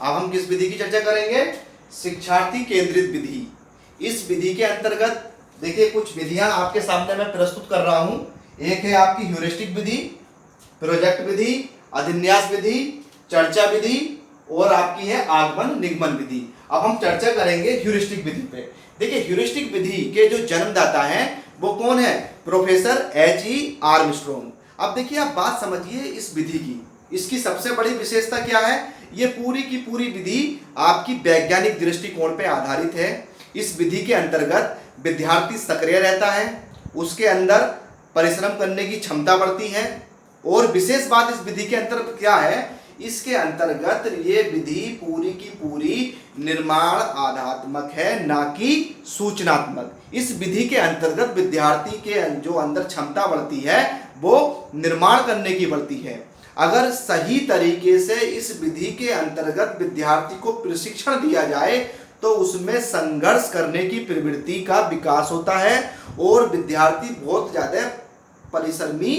अब हम किस विधि की चर्चा करेंगे? शिक्षार्थी केंद्रित विधि। इस विधि के अंतर्गत देखिए कुछ विधियां आपके सामने मैं प्रस्तुत कर रहा हूं। एक है आपकी ह्यूरिस्टिक विधि, प्रोजेक्ट विधि, अधिन्यास विधि, चर्चा विधि और आपकी है आगमन निगमन विधि। अब हम चर्चा करेंगे ह्यूरिस्टिक विधि पे। देखिए ह्यूरिस्टिक विधि के जो जन्मदाता हैं वो कौन है? Professor H.E. आर्मस्ट्रॉन्ग। अब देखिए आप बात समझिए इस विधि की, इसकी सबसे बड़ी विशेषता क्या है? ये पूरी की पूरी विधि आपकी वैज्ञानिक दृष्टिकोण पे आधारित है। इस विधि के अंतर्गत विद्यार्थी सक्रिय रहता है, उसके अंदर परिश्रम करने की क्षमता बढ़ती है और विशेष बात इस विधि के अंतर्गत क्या है? इसके अंतर्गत ये विधि पूरी की पूरी निर्माण आधात्मक है, ना कि सूचनात्मक। इस विधि के अंतर्गत विद्यार्थी के जो अंदर क्षमता बढ़ती है वो निर्माण करने की बढ़ती है। अगर सही तरीके से इस विधि के अंतर्गत विद्यार्थी को प्रशिक्षण दिया जाए तो उसमें संघर्ष करने की प्रवृत्ति का विकास होता है और विद्यार्थी बहुत ज़्यादा परिश्रमी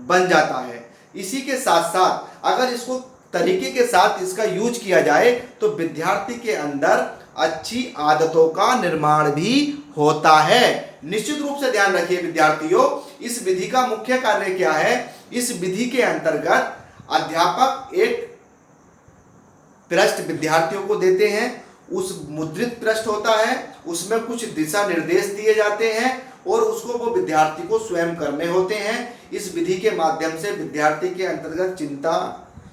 बन जाता है। इसी के साथ साथ अगर इसको तरीके के साथ इसका यूज किया जाए तो विद्यार्थी के अंदर अच्छी आदतों का निर्माण भी होता है। निश्चित रूप से ध्यान रखिए विद्यार्थियों, इस विधि का मुख्य कार्य क्या है? इस विधि के अंतर्गत अध्यापक एक पृष्ठ विद्यार्थियों को देते हैं, उस मुद्रित पृष्ठ होता है, उसमें कुछ दिशा निर्देश दिए जाते हैं और उसको वो विद्यार्थी को स्वयं करने होते हैं। इस विधि के माध्यम से विद्यार्थी के अंतर्गत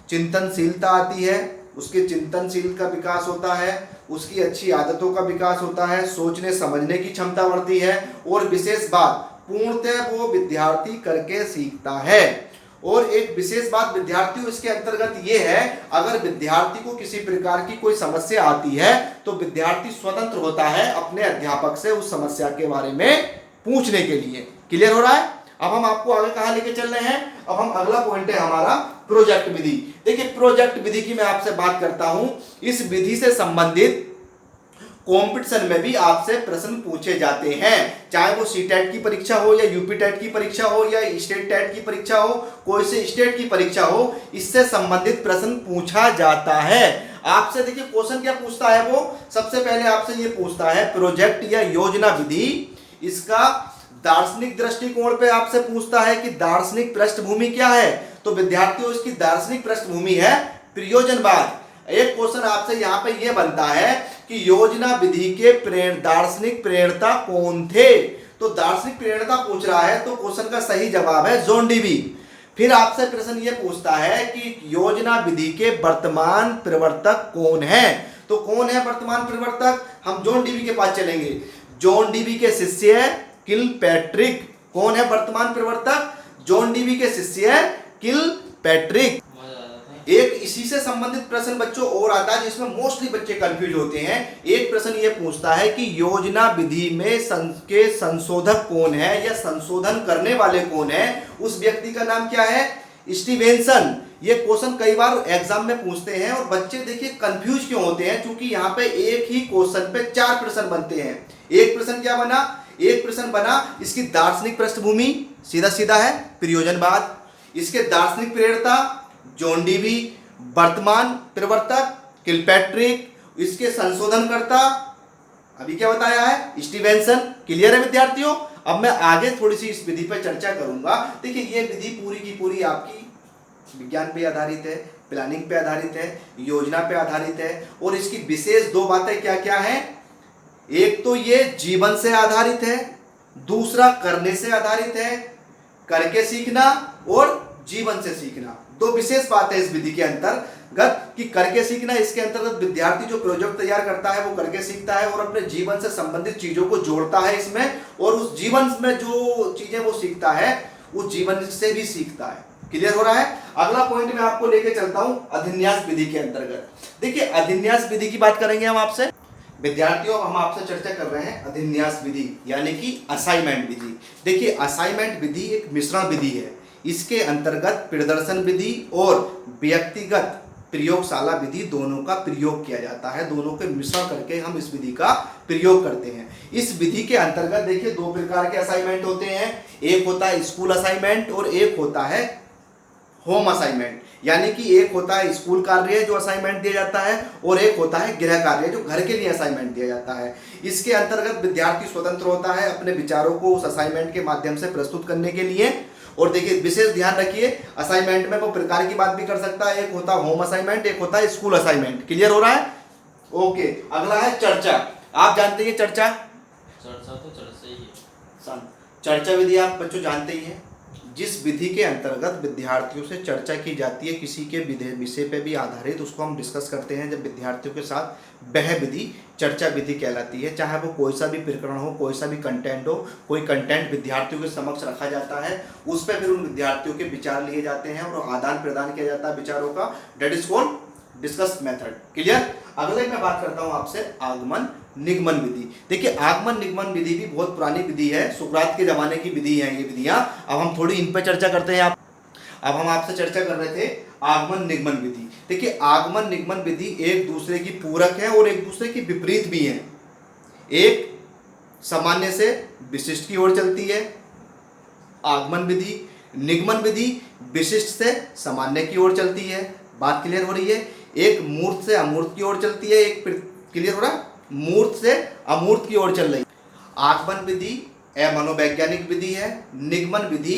चिंतनशीलता आती है, उसके चिंतनशील का विकास होता है, उसकी अच्छी आदतों का विकास होता है, सोचने समझने की क्षमता बढ़ती है और विशेष बात पूर्णतः वो विद्यार्थी करके सीखता है। और एक विशेष बात विद्यार्थियों इसके अंतर्गत ये है, अगर विद्यार्थी को किसी प्रकार की कोई समस्या आती है तो विद्यार्थी स्वतंत्र होता है अपने अध्यापक से उस समस्या के बारे में पूछने के लिए। क्लियर हो रहा है? अब हम आपको आगे कहां लेके चल रहे हैं? अब हम अगला पॉइंट है हमारा प्रोजेक्ट विधि। देखिए प्रोजेक्ट विधि की मैं आपसे बात करता हूं। इस विधि से संबंधित कंपटीशन में भी आपसे प्रश्न पूछे जाते हैं, चाहे वो सीटेट की परीक्षा हो या यूपी टेट की परीक्षा हो या स्टेट टेट की परीक्षा हो, कोई से स्टेट की परीक्षा हो, इससे संबंधित प्रश्न पूछा जाता है। आपसे देखिए क्वेश्चन क्या पूछता है वो? सबसे पहले आपसे ये पूछता है प्रोजेक्ट या योजना विधि, इसका दार्शनिक दृष्टिकोण पे आपसे पूछता है कि दार्शनिक पृष्ठभूमि क्या है। तो विद्यार्थियों इसकी दार्शनिक पृष्ठभूमि है प्रयोजनवाद। एक क्वेश्चन आपसे यहाँ पे ये बनता है कि योजना विधि के दार्शनिक प्रेरणा कौन थे? तो दार्शनिक प्रेरणा पूछ रहा है तो क्वेश्चन का सही जवाब है जॉन डीवी। फिर आपसे प्रश्न ये पूछता है कि योजना विधि के वर्तमान प्रवर्तक कौन है? तो कौन है वर्तमान प्रवर्तक? हम जॉन डीवी के पास चलेंगे। जॉन डीवी के शिष्य है किलपैट्रिक। कौन है वर्तमान प्रवर्तक? जॉन डीवी के शिष्य है किलपैट्रिक। एक इसी से संबंधित प्रश्न बच्चों और आता है जिसमें मोस्टली बच्चे कंफ्यूज होते हैं। एक प्रश्न ये पूछता है कि योजना विधि में के संशोधक कौन है या संशोधन करने वाले कौन है? उस व्यक्ति का नाम क्या है? स्टीवेंसन। ये क्वेश्चन कई बार एग्जाम में पूछते हैं और बच्चे देखिए कंफ्यूज क्यों होते हैं, क्योंकि यहाँ पे एक ही क्वेश्चन पे 4 प्रश्न बनते हैं। एक प्रश्न क्या बना? एक प्रश्न बना इसकी दार्शनिक पृष्ठभूमि, सीधा सीधा है प्रयोजनवाद। इसके दार्शनिक प्रेरणा जॉन डीवी, वर्तमान प्रवर्तक किलपैट्रिक, इसके संशोधनकर्ता अभी क्या बताया है? स्टीवेंसन। क्लियर है विद्यार्थियों? अब मैं आगे थोड़ी सी इस विधि पर चर्चा करूंगा। देखिए ये विधि पूरी की पूरी आपकी विज्ञान पे आधारित है, प्लानिंग पे आधारित है, योजना पे आधारित है और इसकी विशेष 2 बातें क्या क्या हैं? एक तो ये जीवन से आधारित है, दूसरा करने से आधारित है, करके सीखना और जीवन से सीखना। 2 विशेष बातें इस विधि के अंतर्गत कि करके सीखना, इसके अंतर्गत विद्यार्थी जो प्रोजेक्ट तैयार करता है वो करके सीखता है और अपने जीवन से संबंधित चीजों को जोड़ता है इसमें, और उस जीवन में जो चीजें वो सीखता है उस जीवन से भी सीखता है। क्लियर हो रहा है? अगला पॉइंट मैं आपको लेके चलता हूं अधिन्यास विधि के अंतर्गत। देखिए अधिन्यास विधि की बात करेंगे हम आपसे विद्यार्थियों। हम आपसे चर्चा कर रहे हैं अधिन्यास विधि यानी कि असाइनमेंट विधि। देखिए असाइनमेंट विधि एक मिश्रण विधि है। इसके अंतर्गत प्रदर्शन विधि और व्यक्तिगत प्रयोगशाला विधि दोनों का प्रयोग किया जाता है। दोनों के मिश्रण करके हम इस विधि का प्रयोग करते हैं। इस विधि के अंतर्गत देखिए 2 प्रकार के असाइनमेंट होते हैं। एक होता है स्कूल असाइनमेंट और एक होता है होम असाइनमेंट, यानी कि एक होता है स्कूल कार्य जो असाइनमेंट दिया जाता है और एक होता है गृह कार्य जो घर के लिए असाइनमेंट दिया जाता है। इसके अंतर्गत विद्यार्थी स्वतंत्र होता है अपने विचारों को उस असाइनमेंट के माध्यम से प्रस्तुत करने के लिए। और देखिए विशेष ध्यान रखिए, असाइनमेंट में वो प्रकार की बात भी कर सकता है, एक होता है होम असाइनमेंट, एक होता है स्कूल असाइनमेंट। क्लियर हो रहा है? ओके, अगला है चर्चा। आप जानते हैं चर्चा? चर्चा तो चर्चा ही है। चर्चा विधि आप बच्चों जानते ही हैं, जिस विधि के अंतर्गत विद्यार्थियों से चर्चा की जाती है किसी के विषय पे भी आधारित, उसको हम डिस्कस करते हैं जब विद्यार्थियों के साथ, वह विधि चर्चा विधि कहलाती है। चाहे वो कोई सा भी प्रकरण हो, कोई सा भी कंटेंट हो, कोई कंटेंट विद्यार्थियों के समक्ष रखा जाता है, उस पर फिर उन विद्यार्थियों के विचार लिए जाते हैं और आदान प्रदान किया जाता है विचारों का। That is called discuss method. Clear? अगले मैं बात करता हूं आपसे आगमन निगमन विधि। देखिए आगमन निगमन विधि भी बहुत पुरानी विधि है, सुकरात के जमाने की विधि है ये विधियां। अब हम थोड़ी इन पे चर्चा करते हैं। अब हम आपसे चर्चा कर रहे थे आगमन निगमन विधि। देखिए आगमन निगमन विधि एक दूसरे की पूरक है और एक दूसरे की विपरीत भी है। एक सामान्य से विशिष्ट की ओर चलती है आगमन विधि, निगमन विधि विशिष्ट से सामान्य की ओर चलती है। बात क्लियर हो रही है? एक मूर्त से अमूर्त की ओर चलती है, एक क्लियर हो रहा है? मूर्त से अमूर्त की ओर चल रही। आगमन विधि मनोवैज्ञानिक विधि है, निगमन विधि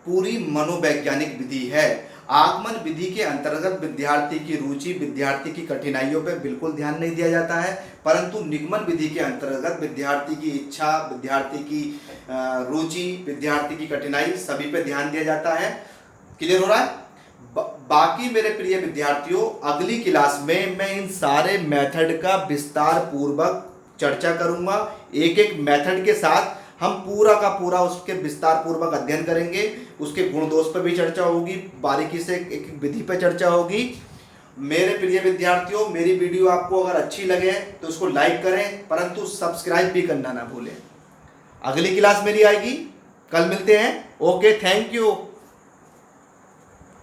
पूरी मनोवैज्ञानिक विधि है। आगमन विधि के अंतर्गत विद्यार्थी की रुचि, विद्यार्थी की कठिनाइयों पर बिल्कुल ध्यान नहीं दिया जाता है, परंतु निगमन विधि के अंतर्गत विद्यार्थी की इच्छा, विद्यार्थी की रुचि, विद्यार्थी की कठिनाई सभी पे ध्यान दिया जाता है। क्लियर हो रहा है? बाकी मेरे प्रिय विद्यार्थियों, अगली क्लास में मैं इन सारे मेथड का विस्तार पूर्वक चर्चा करूंगा। एक एक मेथड के साथ हम पूरा का पूरा उसके विस्तार पूर्वक अध्ययन करेंगे, उसके गुण दोष पर भी चर्चा होगी, बारीकी से एक एक विधि पर चर्चा होगी। मेरे प्रिय विद्यार्थियों, मेरी वीडियो आपको अगर अच्छी लगे तो उसको लाइक करें, परंतु सब्सक्राइब भी करना ना भूलें। अगली क्लास मेरी आएगी, कल मिलते हैं। Okay, thank you.